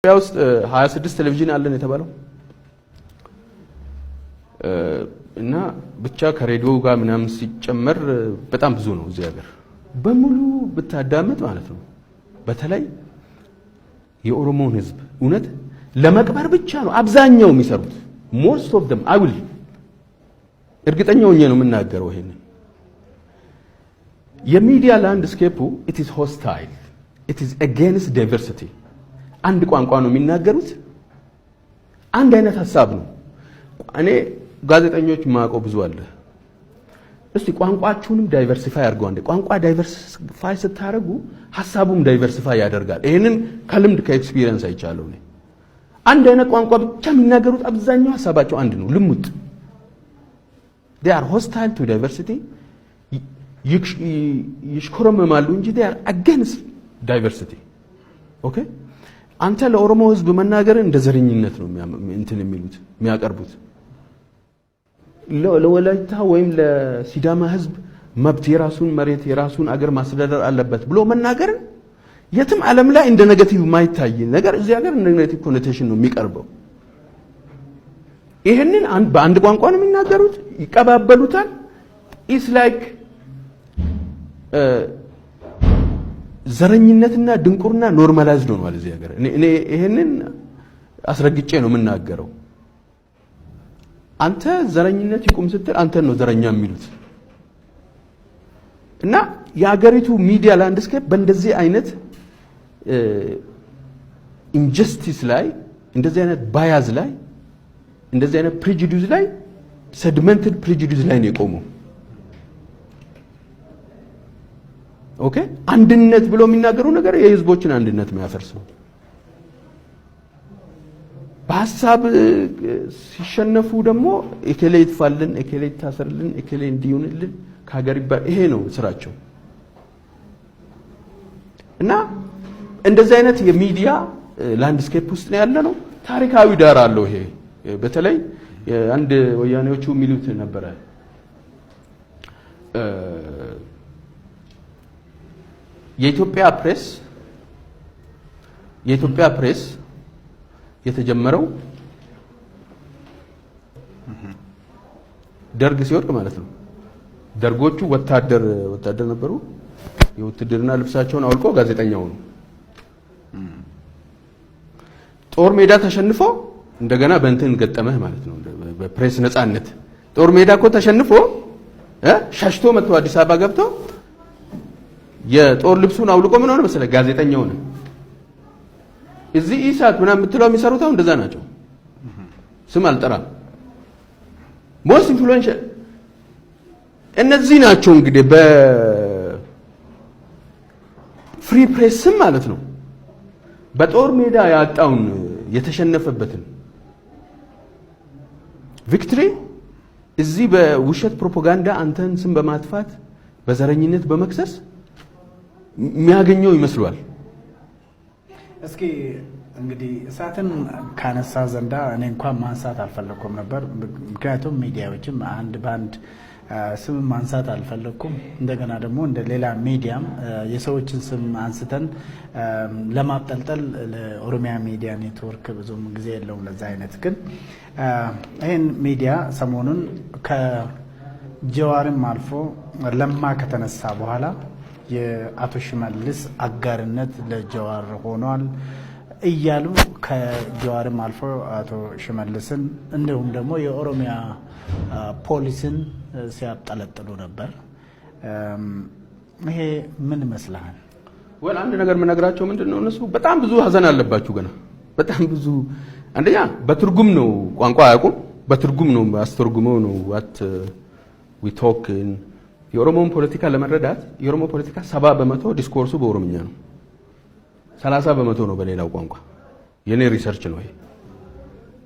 ውስጥ 26 ቴሌቪዥን አለን የተባለው እና ብቻ ከሬዲዮ ጋር ምናምን ሲጨመር በጣም ብዙ ነው። እዚህ ሀገር በሙሉ ብታዳምጥ ማለት ነው። በተለይ የኦሮሞን ህዝብ እውነት ለመቅበር ብቻ ነው አብዛኛው የሚሰሩት። most of them I will እርግጠኛው ነው የምናገረው። ይሄን የሚዲያ ላንድስኬፑ it is hostile, it is against diversity። አንድ ቋንቋ ነው የሚናገሩት፣ አንድ አይነት ሐሳብ ነው። እኔ ጋዜጠኞች ማቆ ብዙ አለ። እስቲ ቋንቋችሁንም ዳይቨርሲፋይ አድርጉ። አንዴ ቋንቋ ዳይቨርሲፋይ ስታረጉ ሐሳቡም ዳይቨርሲፋይ ያደርጋል። ይሄንን ከልምድ ከኤክስፒሪየንስ አይቻለሁ። እኔ አንድ አይነት ቋንቋ ብቻ የሚናገሩት አብዛኛው ሐሳባቸው አንድ ነው፣ ልሙጥ። they are hostile to diversity። ይሽኮረመማሉ እንጂ they are against diversity። ኦኬ አንተ ለኦሮሞ ህዝብ መናገርን እንደ ዘረኝነት ነው እንትን የሚሉት የሚያቀርቡት። ለወላይታ ወይም ለሲዳማ ህዝብ መብት የራሱን መሬት የራሱን አገር ማስተዳደር አለበት ብሎ መናገርን የትም ዓለም ላይ እንደ ኔጌቲቭ ማይታይ ነገር እዚህ ሀገር እንደ ኔጌቲቭ ኮኖቴሽን ነው የሚቀርበው። ይሄንን በአንድ ቋንቋ ነው የሚናገሩት፣ ይቀባበሉታል። ኢስ ላይክ ዘረኝነትና ድንቁርና ኖርማላይዝድ ሆኗል እዚህ ሀገር። እኔ ይሄንን አስረግጬ ነው የምናገረው። አንተ ዘረኝነት ይቁም ስትል አንተን ነው ዘረኛ የሚሉት። እና የሀገሪቱ ሚዲያ ላንድስኬፕ በእንደዚህ አይነት ኢንጀስቲስ ላይ እንደዚህ አይነት ባያዝ ላይ እንደዚህ አይነት ፕሬጁዲስ ላይ ሰድመንትድ ፕሬጁዲስ ላይ ነው የቆመው። ኦኬ አንድነት ብሎ የሚናገሩ ነገር የህዝቦችን አንድነት የሚያፈርስ ነው። በሐሳብ ሲሸነፉ ደግሞ እከሌ ይጥፋልን፣ እከሌ ይታሰርልን፣ እከሌ እንዲሆንልን ከሀገር ይባል። ይሄ ነው ስራቸው። እና እንደዚህ አይነት የሚዲያ ላንድስኬፕ ውስጥ ነው ያለ ነው። ታሪካዊ ዳራ አለው ይሄ። በተለይ አንድ ወያኔዎቹ የሚሉት ነበረ የኢትዮጵያ ፕሬስ የተጀመረው ደርግ ሲወድቅ ማለት ነው። ደርጎቹ ወታደር ነበሩ። የውትድርና ልብሳቸውን አውልቆ ጋዜጠኛው ነው። ጦር ሜዳ ተሸንፎ እንደገና በእንትን ገጠመህ ማለት ነው። በፕሬስ ነፃነት ጦር ሜዳ እኮ ተሸንፎ ሻሽቶ መጥቶ አዲስ አበባ ገብቶ የጦር ልብሱን አውልቆ ምን ሆነ መሰለህ ጋዜጠኛው ነው። እዚህ ኢሳት ምናምን የምትለው የሚሰሩት አሁን እንደዛ ናቸው። ስም አልጠራም። ሞስት ኢንፍሉዌንሻል እነዚህ ናቸው። እንግዲህ በፍሪ ፕሬስ ስም ማለት ነው በጦር ሜዳ ያጣውን የተሸነፈበትን ቪክትሪ እዚህ በውሸት ፕሮፓጋንዳ አንተን ስም በማጥፋት በዘረኝነት በመክሰስ የሚያገኘው ይመስሏል። እስኪ እንግዲህ እሳትን ካነሳ ዘንዳ እኔ እንኳን ማንሳት አልፈለኩም ነበር። ምክንያቱም ሚዲያዎችም አንድ ባንድ ስም ማንሳት አልፈለኩም። እንደገና ደግሞ እንደ ሌላ ሚዲያም የሰዎችን ስም አንስተን ለማጠልጠል ለኦሮሚያ ሚዲያ ኔትወርክ ብዙም ጊዜ የለውም ለዛ አይነት። ግን ይህን ሚዲያ ሰሞኑን ከጀዋርም አልፎ ለማ ከተነሳ በኋላ የአቶ ሽመልስ አጋርነት ለጀዋር ሆኗል እያሉ ከጀዋርም አልፎ አቶ ሽመልስን እንዲሁም ደግሞ የኦሮሚያ ፖሊስን ሲያጠለጥሉ ነበር። ይሄ ምን ይመስልሃል? ወል አንድ ነገር የምነግራቸው ምንድነው እነሱ በጣም ብዙ ሀዘን አለባችሁ ገና በጣም ብዙ። አንደኛ በትርጉም ነው ቋንቋ አያውቁም። በትርጉም ነው አስተርጉመው ነው what we talk in የኦሮሞን ፖለቲካ ለመረዳት የኦሮሞ ፖለቲካ 70% ዲስኮርሱ በኦሮምኛ ነው፣ 30% ነው በሌላው ቋንቋ። የኔ ሪሰርች ነው ይሄ።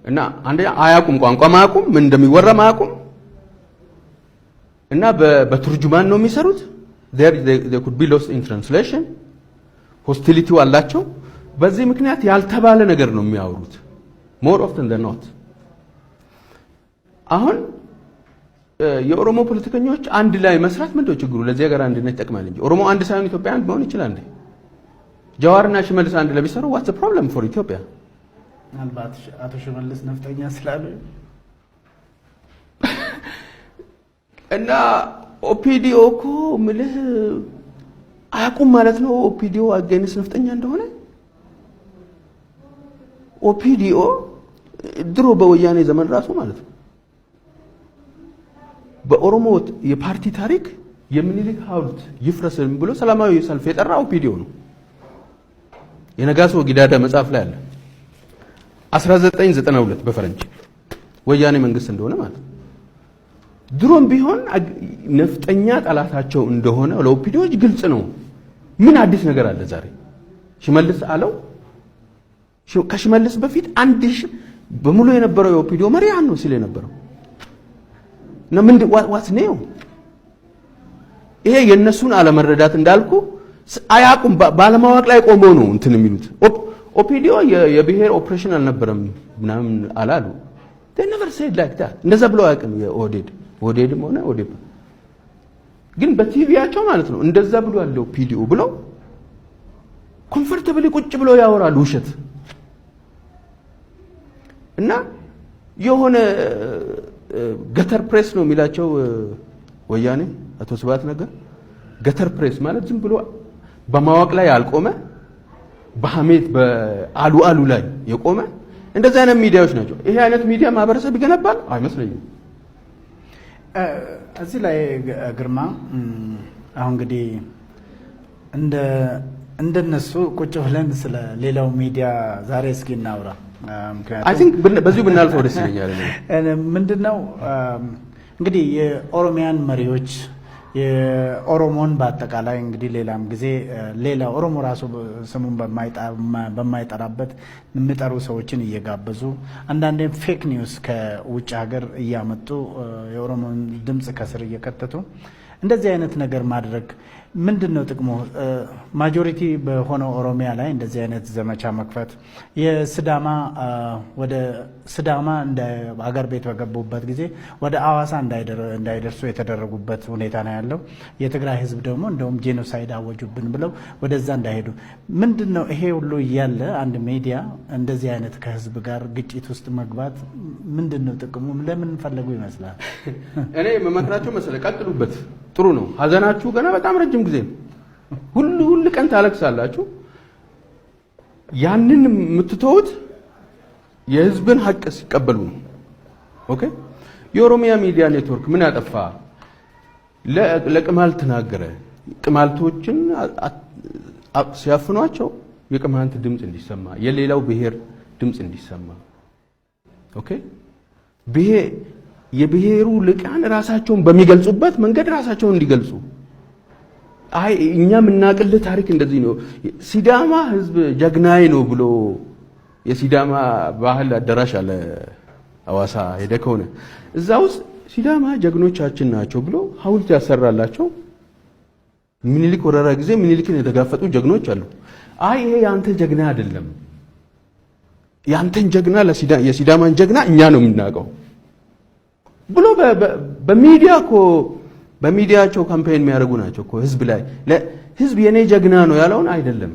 እና አንደኛ አያውቁም፣ ቋንቋ ማያውቁም፣ ምን እንደሚወራ ማያውቁም። እና በትርጁማን ነው የሚሰሩት። they could be lost in translation። ሆስቲሊቲ አላቸው። በዚህ ምክንያት ያልተባለ ነገር ነው የሚያወሩት more often than not። አሁን የኦሮሞ ፖለቲከኞች አንድ ላይ መስራት ምንድነው ችግሩ? ለዚህ ሀገር አንድነት ይጠቅማል እንጂ ኦሮሞ አንድ ሳይሆን ኢትዮጵያ አንድ መሆን ይችላል እንዴ? ጀዋርና ሽመልስ አንድ ላይ ቢሰሩ what's the problem for Ethiopia? ምናልባት አቶ ሽመልስ ነፍጠኛ ስላሉ እና ኦፒዲዮ እኮ ምልህ አያውቁም ማለት ነው። ኦፒዲዮ አገኝስ ነፍጠኛ እንደሆነ ኦፒዲዮ ድሮ በወያኔ ዘመን ራሱ ማለት ነው በኦሮሞ የፓርቲ ታሪክ የምኒልክ ሐውልት ይፍረስም ብሎ ሰላማዊ ሰልፍ የጠራ ኦፒዲዮ ነው። የነጋሶ ጊዳዳ መጽሐፍ ላይ አለ 1992 በፈረንጅ ወያኔ መንግስት እንደሆነ ማለት ነው። ድሮም ቢሆን ነፍጠኛ ጠላታቸው እንደሆነ ለኦፒዲዮች ግልጽ ነው። ምን አዲስ ነገር አለ ዛሬ? ሽመልስ አለው ከሽመልስ በፊት በሙሉ የነበረው የኦፒዲዮ መሪ ያን ነው ሲል የነበረው እና ምን ዋት ነው ይሄ? የነሱን አለመረዳት እንዳልኩ አያቁም። ባለማወቅ ላይ ቆመው ነው እንትን የሚሉት። ኦፒዲዮ የብሔር ኦፕሬሽን አልነበረም ምናምን አላሉ። they never said like that እንደዛ ብለው አያውቅም። የኦህዴድም ሆነ ኦዴፓ ግን በቲቪያቸው ማለት ነው እንደዛ ብሎ ያለው ኦፒዲዮ ብለው ኮምፎርታብሊ ቁጭ ብለው ያወራሉ ውሸት እና የሆነ ገተር ፕሬስ ነው የሚላቸው ወያኔ አቶ ስብሐት ነገር። ገተር ፕሬስ ማለት ዝም ብሎ በማወቅ ላይ ያልቆመ በሐሜት በአሉ ላይ የቆመ እንደዛ አይነት ሚዲያዎች ናቸው። ይሄ አይነት ሚዲያ ማህበረሰብ ይገነባል አይመስለኝም። እዚህ ላይ ግርማ አሁን እንግዲህ እንደነሱ ቁጭ ብለን ስለ ሌላው ሚዲያ ዛሬ እስኪ እናውራ። አይ ቲንክ በዚሁ ብናልፈው ደስ ይለኛል። ምንድነው እንግዲህ የኦሮሚያን መሪዎች የኦሮሞን በአጠቃላይ እንግዲህ ሌላም ጊዜ ሌላ ኦሮሞ ራሱ ስሙን በማይጠራበት የሚጠሩ ሰዎችን እየጋበዙ አንዳንዴ ፌክ ኒውስ ከውጭ ሀገር እያመጡ የኦሮሞን ድምጽ ከስር እየከተቱ እንደዚህ አይነት ነገር ማድረግ ምንድነው ጥቅሙ? ማጆሪቲ በሆነው ኦሮሚያ ላይ እንደዚህ አይነት ዘመቻ መክፈት የስዳማ ወደ ስዳማ እንደ አገር ቤት በገቡበት ጊዜ ወደ አዋሳ እንዳይደርሱ የተደረጉበት ሁኔታ ነው ያለው። የትግራይ ህዝብ ደግሞ እንደውም ጄኖሳይድ አወጁብን ብለው ወደዛ እንዳይሄዱ ምንድነው ይሄ ሁሉ እያለ አንድ ሚዲያ እንደዚህ አይነት ከህዝብ ጋር ግጭት ውስጥ መግባት ምንድነው ጥቅሙ? ለምን ፈለጉ ይመስላል? እኔ መመክራቸው መሰለ ቀጥሉበት፣ ጥሩ ነው። ሀዘናችሁ ገና በጣም ረጅም ጊዜ ሁሉ ቀን ታለቅሳላችሁ። ያንን የምትተውት የህዝብን ሀቅ ሲቀበሉ ነው። ኦኬ የኦሮሚያ ሚዲያ ኔትወርክ ምን ያጠፋ? ለቅማልት ተናገረ። ቅማልቶችን ሲያፍኗቸው የቅማልት ድምጽ እንዲሰማ፣ የሌላው ብሔር ድምጽ እንዲሰማ። ኦኬ የብሔሩ ልቃን ራሳቸውን በሚገልጹበት መንገድ ራሳቸውን እንዲገልጹ። አይ እኛ የምናቅልህ ታሪክ እንደዚህ ነው፣ ሲዳማ ህዝብ ጀግናይ ነው ብሎ የሲዳማ ባህል አዳራሽ አለ አዋሳ ሄደ ከሆነ እዛ ውስጥ ሲዳማ ጀግኖቻችን ናቸው ብሎ ሐውልት ያሰራላቸው። ምኒልክ ወረራ ጊዜ ምኒልክን የተጋፈጡ ጀግኖች አሉ። አይ ይሄ ያንተ ጀግና አይደለም፣ ያንተን ጀግና የሲዳማን ጀግና እኛ ነው የምናውቀው ብሎ በሚዲያ እኮ በሚዲያቸው ካምፔን የሚያደርጉ ናቸው እኮ ህዝብ ላይ። ለህዝብ የኔ ጀግና ነው ያለውን አይደለም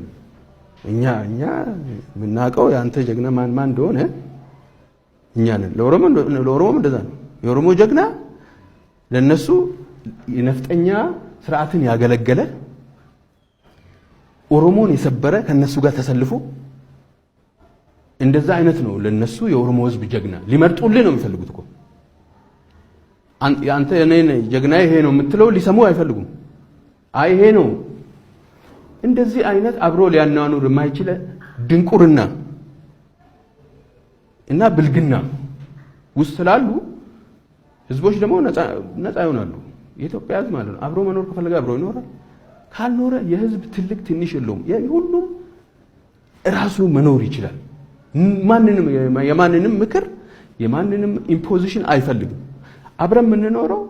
እኛ የምናውቀው ያንተ ጀግና ማን እንደሆነ እኛ ነን። ለኦሮሞ እንደዛ ነው። የኦሮሞ ጀግና ለነሱ የነፍጠኛ ስርዓትን ያገለገለ ኦሮሞን የሰበረ ከነሱ ጋር ተሰልፎ እንደዛ አይነት ነው ለነሱ የኦሮሞ ህዝብ ጀግና። ሊመርጡልህ ነው የሚፈልጉት እኮ አንተ እኔን ጀግና ይሄ ነው የምትለው ሊሰሙ አይፈልጉም። አይ ይሄ ነው። እንደዚህ አይነት አብሮ ሊያናኑር የማይችል ድንቁርና እና ብልግና ውስጥ ስላሉ ህዝቦች ደግሞ ነፃ ይሆናሉ። የኢትዮጵያ ህዝብ ማለት ነው አብሮ መኖር ከፈለገ አብሮ ይኖራል። ካልኖረ የህዝብ ትልቅ ትንሽ የለውም። ሁሉም ራሱ መኖር ይችላል። የማንንም ምክር የማንንም ኢምፖዚሽን አይፈልግም። አብረን የምንኖረው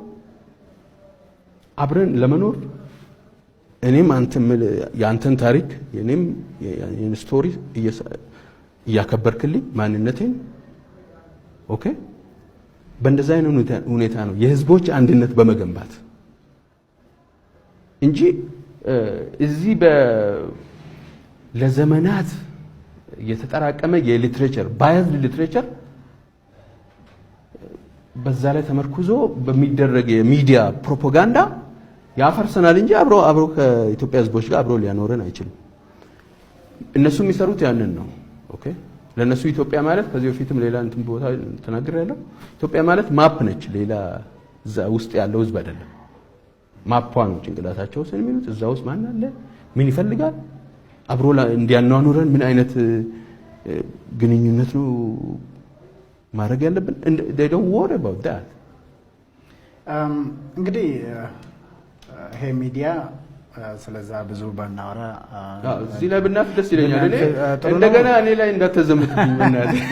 አብረን ለመኖር እኔም አንተም ያንተን ታሪክ የኔም የኔን ስቶሪ እያከበርክልኝ ማንነቴን ኦኬ በእንደዛ አይነት ሁኔታ ነው የህዝቦች አንድነት በመገንባት እንጂ እዚህ ለዘመናት የተጠራቀመ የሊትሬቸር ባያዝድ ሊትሬቸር በዛ ላይ ተመርኩዞ በሚደረግ የሚዲያ ፕሮፓጋንዳ ያፈርሰናል እንጂ አብሮ ከኢትዮጵያ ህዝቦች ጋር አብሮ ሊያኖረን አይችልም። እነሱ የሚሰሩት ያንን ነው። ኦኬ ለነሱ ኢትዮጵያ ማለት ከዚህ በፊትም ሌላ እንትን ቦታ ተናግሬያለሁ። ኢትዮጵያ ማለት ማፕ ነች፣ ሌላ እዛ ውስጥ ያለው ህዝብ አይደለም። ማፓ ነው ጭንቅላታቸው ስለሚሉት እዛ ውስጥ ማን አለ፣ ምን ይፈልጋል፣ አብሮ እንዲያኗኑረን ምን አይነት ግንኙነት ነው ማድረግ ያለብን። they don't worry about that። እንግዲህ ይሄ ሚዲያ ስለዛ ብዙ ባናወራ እዚህ ላይ ብናፍ ደስ ይለኛል። እኔ እንደገና እኔ ላይ እንዳትዘምትብኝ በእናትህ